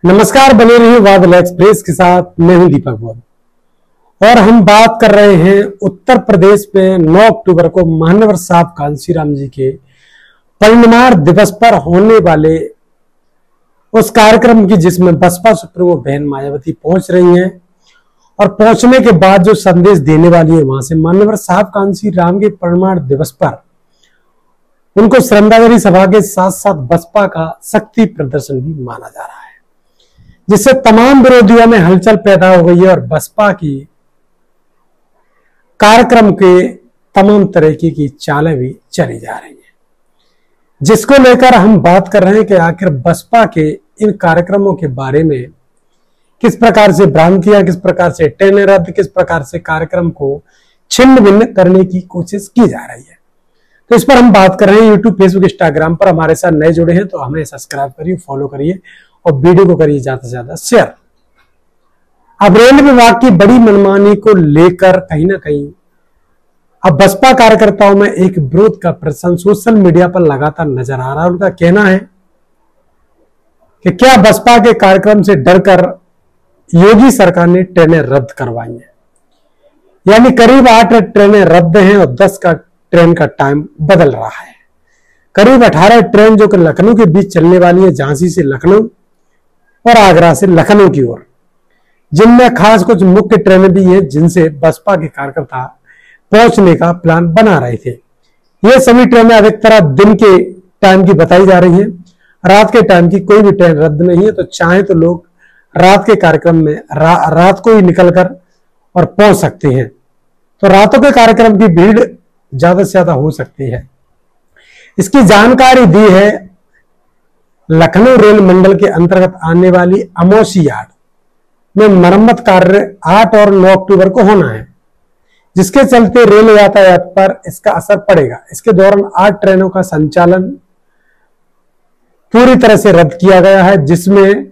नमस्कार, बने रहिए बादल एक्सप्रेस के साथ। मैं हूं दीपक बोल और हम बात कर रहे हैं उत्तर प्रदेश में 9 अक्टूबर को महानवर साहब कांशीराम जी के परिनिर्वाण दिवस पर होने वाले उस कार्यक्रम की, जिसमें बसपा सुप्रीमो बहन मायावती पहुंच रही हैं और पहुंचने के बाद जो संदेश देने वाली है वहां से महानवर साहब कांशीराम के परिनिर्वाण दिवस पर उनको श्रद्धांजलि सभा के साथ साथ बसपा का शक्ति प्रदर्शन भी माना जा रहा है, जिससे तमाम विरोधियों में हलचल पैदा हो गई है और बसपा की कार्यक्रम के तमाम तरीके की चालें भी चली जा रही हैं, जिसको लेकर हम बात कर रहे हैं कि आखिर बसपा के इन कार्यक्रमों के बारे में किस प्रकार से भ्रांतियां, किस प्रकार से ट्रेनें रद्द, किस प्रकार से कार्यक्रम को छिन्न भिन्न करने की कोशिश की जा रही है। तो इस पर हम बात कर रहे हैं। यूट्यूब, फेसबुक, इंस्टाग्राम पर हमारे साथ नए जुड़े हैं तो हमें सब्सक्राइब करिए, फॉलो करिए और वीडियो को करिए ज्यादा से ज्यादा शेयर। अब रेल विभाग की बड़ी मनमानी को लेकर कहीं ना कहीं अब बसपा कार्यकर्ताओं में एक विरोध का प्रदर्शन सोशल मीडिया पर लगातार नजर आ रहा है। उनका कहना है कि क्या बसपा के कार्यक्रम से डरकर योगी सरकार ने ट्रेनें रद्द करवाई हैं, यानी करीब 8 ट्रेनें रद्द हैं और 10 का ट्रेन का टाइम बदल रहा है। करीब 18 ट्रेन जो कि लखनऊ के बीच चलने वाली है, झांसी से लखनऊ और आगरा से लखनऊ की ओर, जिनमें खास कुछ मुख्य ट्रेनें भी हैं जिनसे बसपा के कार्यकर्ता पहुंचने का प्लान बना रहे थे। ये सभी ट्रेनें अधिकतर दिन के टाइम की बताई जा रही हैं, रात के टाइम की कोई भी ट्रेन रद्द नहीं है। तो चाहे तो लोग रात के कार्यक्रम में रात को ही निकलकर और पहुंच सकते हैं। तो रातों के कार्यक्रम की भीड़ ज्यादा से ज्यादा हो सकती है। इसकी जानकारी दी है लखनऊ रेल मंडल के अंतर्गत आने वाली अमौसी यार्ड में मरम्मत कार्य 8 और 9 अक्टूबर को होना है, जिसके चलते रेल यातायात पर इसका असर पड़ेगा। इसके दौरान 8 ट्रेनों का संचालन पूरी तरह से रद्द किया गया है, जिसमें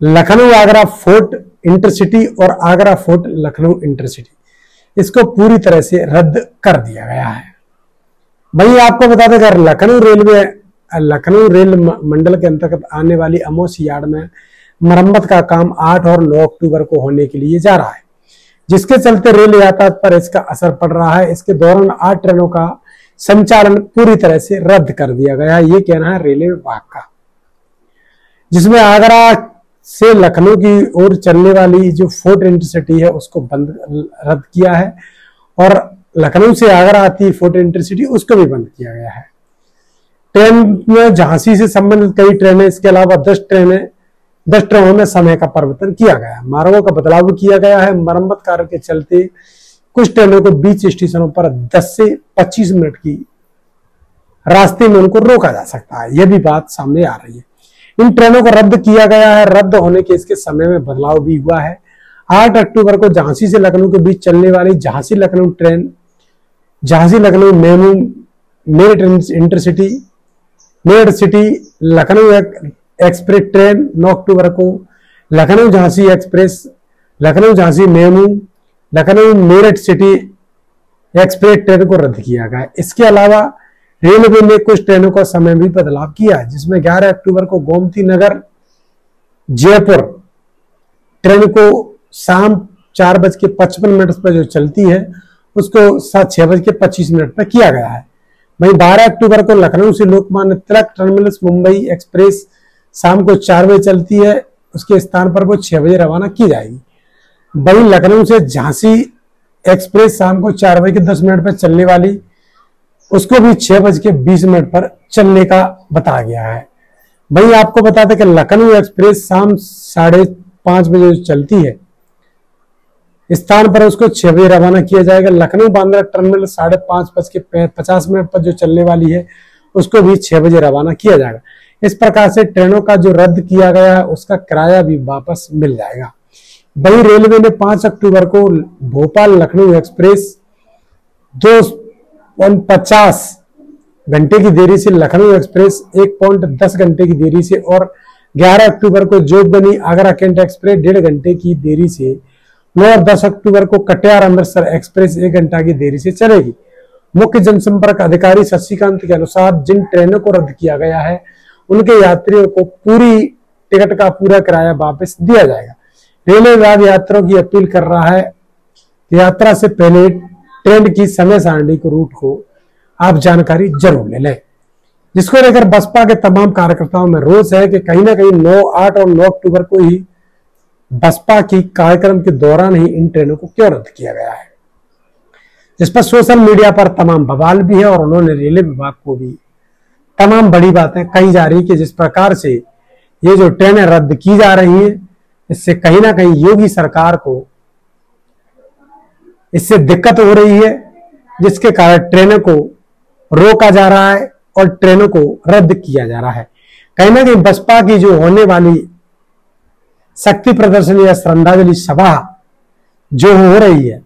लखनऊ आगरा फोर्ट इंटरसिटी और आगरा फोर्ट लखनऊ इंटरसिटी, इसको पूरी तरह से रद्द कर दिया गया है। वहीं आपको बता दें कि लखनऊ रेल मंडल के अंतर्गत आने वाली अमौसी यार्ड में मरम्मत का काम 8 और 9 अक्टूबर को होने के लिए जा रहा है, जिसके चलते रेल यातायात पर इसका असर पड़ रहा है। इसके दौरान 8 ट्रेनों का संचालन पूरी तरह से रद्द कर दिया गया है, ये कहना है रेलवे विभाग का, जिसमें आगरा से लखनऊ की ओर चलने वाली जो फोर्ट इंटरसिटी है उसको रद्द किया है और लखनऊ से आगरा आती फोर्ट इंटरसिटी उसको भी बंद किया गया है। ट्रेन में झांसी से संबंधित कई ट्रेनें, इसके अलावा 10 ट्रेनों में समय का परिवर्तन किया गया है, मार्गों का बदलाव भी किया गया है। मरम्मत कार्य के चलते कुछ ट्रेनों को बीच स्टेशनों पर 10 से 25 मिनट की रास्ते में उनको रोका जा सकता है, यह भी बात सामने आ रही है। इन ट्रेनों को रद्द किया गया है। रद्द होने के इसके समय में बदलाव भी हुआ है। 8 अक्टूबर को झांसी से लखनऊ के बीच चलने वाली Jhansi Lucknow train, Jhansi Lucknow MEMU Meerut intercity, Meerut city Lucknow express train 9 अक्टूबर को, Lucknow Jhansi express, Lucknow Jhansi MEMU, Lucknow Meerut city express train को रद्द किया गया। इसके अलावा रेलवे ने कुछ ट्रेनों का समय भी बदलाव किया है, जिसमें 11 अक्टूबर को गोमती नगर जयपुर ट्रेन को शाम 4:55 पर जो चलती है उसको 6:25 पर किया गया है। वहीं 12 अक्टूबर को लखनऊ से लोकमान्य तिलक टर्मिनस मुंबई एक्सप्रेस शाम को 4 बजे चलती है, उसके स्थान पर वो 6 बजे रवाना की जाएगी। वहीं लखनऊ से झांसी एक्सप्रेस शाम को 4:10 पर चलने वाली, उसको भी 6:20 पर चलने का बताया गया है। वहीं आपको बता दें कि लखनऊ एक्सप्रेस शाम 5:30 बजे चलती है, स्थान पर उसको 6 बजे रवाना किया जाएगा। लखनऊ बांद्रा टर्मिनल 5:50 पर जो चलने वाली है उसको भी 6 बजे रवाना किया जाएगा। इस प्रकार से ट्रेनों का जो रद्द किया गया है उसका किराया भी वापस मिल जाएगा। वहीं रेलवे ने 5 अक्टूबर को भोपाल लखनऊ एक्सप्रेस 2.50 घंटे की देरी से, लखनऊ एक्सप्रेस 1.10 घंटे की देरी से और 11 अक्टूबर को जोगबनी आगरा कैंट एक्सप्रेस 1.5 घंटे की देरी से, 9 और 10 अक्टूबर को कटिहार अमृतसर एक्सप्रेस 1 घंटा की देरी से चलेगी। मुख्य जनसंपर्क अधिकारी शशिकांत के अनुसार जिन ट्रेनों को रद्द किया गया है उनके यात्रियों को पूरी टिकट का पूरा किराया वापस दिया जाएगा। रेलवे विभाग यात्रियों की अपील कर रहा है कि यात्रा से पहले ट्रेन की समय सारणी को रूट को आप जानकारी जरूर ले लें, जिसको लेकर बसपा के तमाम कार्यकर्ताओं में रोष है कि कहीं ना कहीं 9, 8 और 9 अक्टूबर को ही बसपा की कार्यक्रम के दौरान ही इन ट्रेनों को क्यों रद्द किया गया है। इस पर सोशल मीडिया पर तमाम बवाल भी है और उन्होंने रेलवे विभाग को भी तमाम बड़ी बातें कही जा रही कि जिस प्रकार से ये जो ट्रेनें रद्द की जा रही हैं, इससे कहीं ना कहीं योगी सरकार को इससे दिक्कत हो रही है, जिसके कारण ट्रेनों को रोका जा रहा है और ट्रेनों को रद्द किया जा रहा है। कहीं ना कहीं बसपा की जो होने वाली शक्ति प्रदर्शन या श्रद्धांजलि सभा जो हो रही है,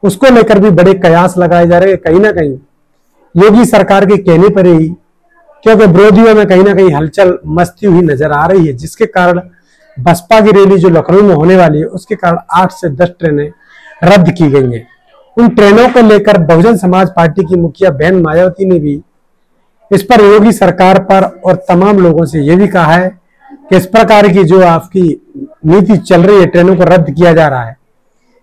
उसको लेकर भी बड़े कयास लगाए जा रहे हैं। कहीं ना कहीं योगी सरकार के कहने पर ही, क्योंकि विरोधियों में कहीं ना कहीं हलचल मचती हुई नजर आ रही है, जिसके कारण बसपा की रैली जो लखनऊ में होने वाली है, उसके कारण 8 से 10 ट्रेनें रद्द की गई हैं। उन ट्रेनों को लेकर बहुजन समाज पार्टी की मुखिया बहन मायावती ने भी इस पर योगी सरकार पर और तमाम लोगों से यह भी कहा है कि इस प्रकार की जो आपकी नीति चल रही है, ट्रेनों को रद्द किया जा रहा है,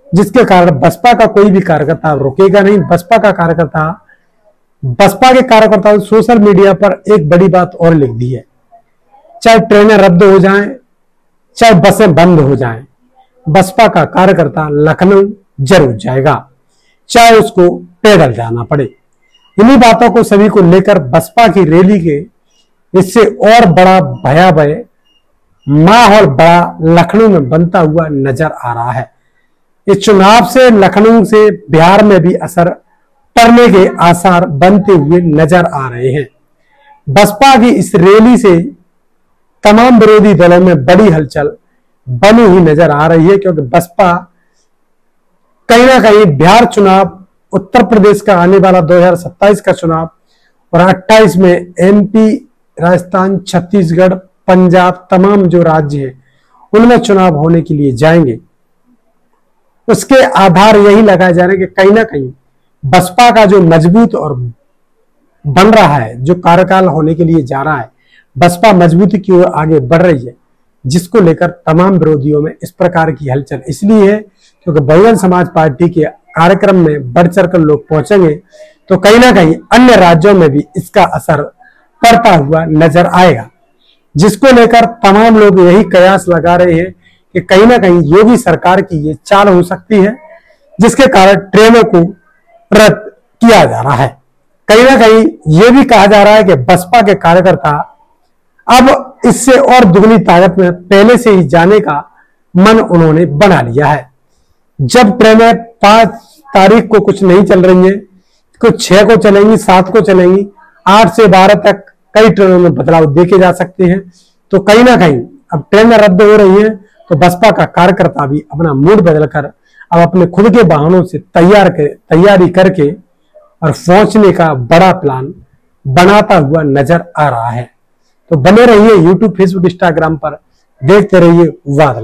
जिसके कारण बसपा का कोई भी कार्यकर्ता रुकेगा नहीं। बसपा के कार्यकर्ताओं ने सोशल मीडिया पर एक बड़ी बात और लिख दी है, चाहे ट्रेनें रद्द हो जाएं, चाहे बसें बंद हो जाएं, बसपा का कार्यकर्ता लखनऊ जरूर जाएगा, चाहे उसको पैदल जाना पड़े। इन्हीं बातों को सभी को लेकर बसपा की रैली के इससे और बड़ा भयावह माहौल बड़ा लखनऊ में बनता हुआ नजर आ रहा है। इस चुनाव से लखनऊ से बिहार में भी असर पड़ने के आसार बनते हुए नजर आ रहे हैं। बसपा की इस रैली से तमाम विरोधी दलों में बड़ी हलचल बनी हुई नजर आ रही है, क्योंकि बसपा कहीं ना कहीं बिहार चुनाव, उत्तर प्रदेश का आने वाला 2027 का चुनाव और 28 में एमपी, राजस्थान, छत्तीसगढ़, पंजाब, तमाम जो राज्य है उनमें चुनाव होने के लिए जाएंगे। उसके आधार यही लगाए जा रहे हैं कि कहीं ना कहीं बसपा का जो मजबूत और बन रहा है, जो कार्यकाल होने के लिए जा रहा है, बसपा मजबूती की ओर आगे बढ़ रही है, जिसको लेकर तमाम विरोधियों में इस प्रकार की हलचल इसलिए है क्योंकि बहुजन समाज पार्टी के कार्यक्रम में बढ़ चढ़कर लोग पहुंचेंगे तो कहीं ना कहीं अन्य राज्यों में भी इसका असर पड़ता हुआ नजर आएगा, जिसको लेकर तमाम लोग यही कयास लगा रहे हैं कि कहीं ना कहीं योगी सरकार की ये चाल हो सकती है, जिसके कारण ट्रेनों को रद्द किया जा रहा है। कहीं ना कहीं यह भी कहा जा रहा है कि बसपा के कार्यकर्ता अब इससे और दुगनी ताकत में पहले से ही जाने का मन उन्होंने बना लिया है। जब ट्रेनें 5 तारीख को कुछ नहीं चल रही हैं, कुछ 6 को चलेंगी, 7 को चलेंगी, 8 से 12 तक कई ट्रेनों में बदलाव देखे जा सकते हैं। तो कहीं ना कहीं अब ट्रेनें रद्द हो रही हैं तो बसपा का कार्यकर्ता भी अपना मूड बदलकर अब अपने खुद के वाहनों से तैयारी करके और पहुंचने का बड़ा प्लान बनाता हुआ नजर आ रहा है। तो बने रहिए YouTube, Facebook, Instagram पर, देखते रहिए वादल।